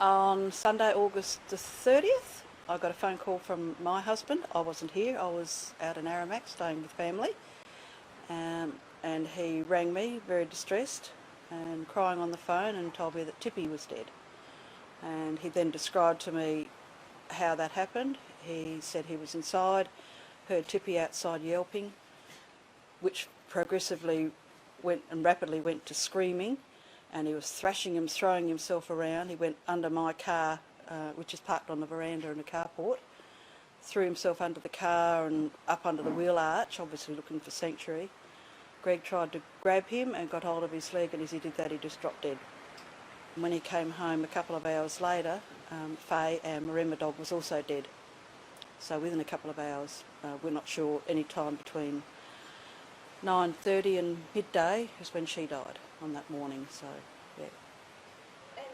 On Sunday, August the 30th, I got a phone call from my husband. I wasn't here, I was out in Aramac staying with family. And he rang me very distressed and crying on the phone and told me that Tippy was dead. And he then described to me how that happened. He said he was inside, heard Tippy outside yelping, which progressively went and rapidly went to screaming, and he was thrashing him, throwing himself around. He went under my car, which is parked on the veranda in a carport, threw himself under the car and up under the wheel arch, obviously looking for sanctuary. Greg tried to grab him and got hold of his leg, and as he did that he just dropped dead. And when he came home a couple of hours later, Fay, our Maremma dog, was also dead. So within a couple of hours, we're not sure, any time between 9:30 and midday is when she died on that morning. So, yeah. And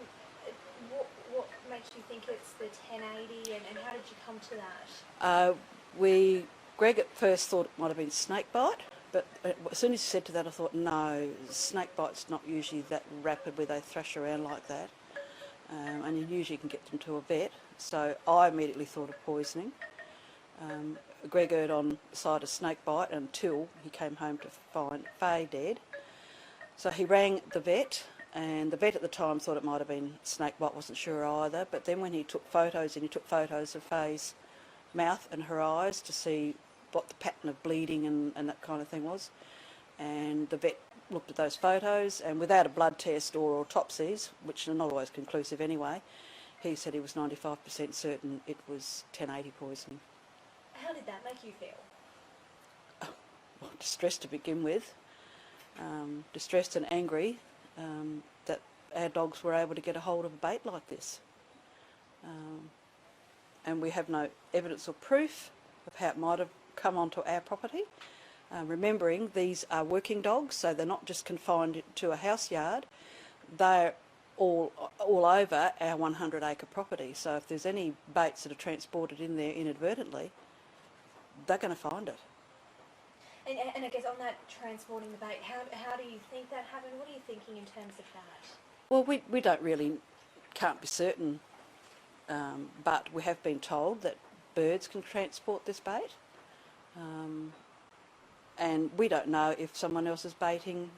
what makes you think it's the 1080, and how did you come to that? Greg at first thought it might have been snake bite, but as soon as he said to that, I thought, no, snake bite's not usually that rapid where they thrash around like that, and you usually can get them to a vet. So I immediately thought of poisoning. Greg erred on the side of snake bite until he came home to find Fay dead. So he rang the vet, and the vet at the time thought it might have been snake bite, wasn't sure either. But then when he took photos, and he took photos of Fay's mouth and her eyes to see what the pattern of bleeding and that kind of thing was, and the vet looked at those photos, and without a blood test or autopsies, which are not always conclusive anyway, he said he was 95% certain it was 1080 poisoning. How did that make you feel? Well, distressed to begin with, distressed and angry that our dogs were able to get a hold of a bait like this. And we have no evidence or proof of how it might have come onto our property. Remembering these are working dogs, so they're not just confined to a house yard, they're all over our 100-acre property. So if there's any baits that are transported in there inadvertently, they're going to find it. And I guess on that transporting the bait, how do you think that happened? What are you thinking in terms of that? Well, we can't be certain, but we have been told that birds can transport this bait, and we don't know if someone else is baiting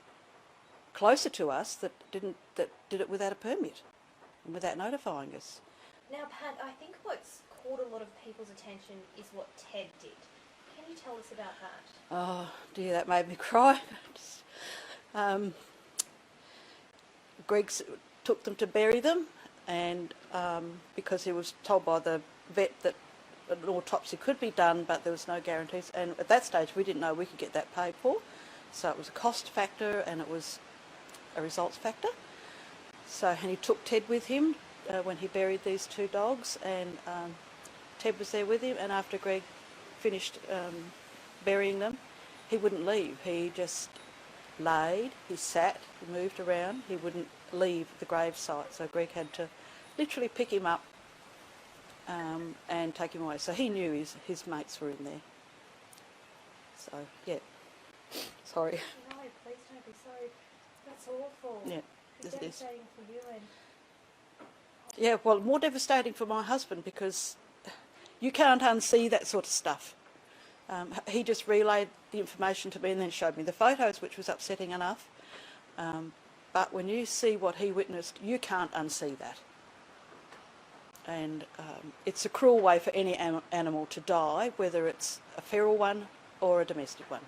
closer to us that did it without a permit and without notifying us. Now, Pat, I think what's caught a lot of people's attention is what Ted did. Can you tell us about that? Oh dear, that made me cry. Greg took them to bury them, and because he was told by the vet that an autopsy could be done, but there was no guarantees, and at that stage we didn't know we could get that paid for, so it was a cost factor and it was a results factor. So, and he took Ted with him when he buried these two dogs, and Ted was there with him, and after Greg finished burying them, he wouldn't leave. He just laid, he sat, he moved around, he wouldn't leave the grave site. So Greg had to literally pick him up and take him away. So he knew his mates were in there. So, yeah. Sorry. No, please don't be sorry. That's awful. Yeah, it's devastating for you. And yeah, well, more devastating for my husband, because you can't unsee that sort of stuff. He just relayed the information to me and then showed me the photos, which was upsetting enough. But when you see what he witnessed, you can't unsee that. And it's a cruel way for any animal to die, whether it's a feral one or a domestic one.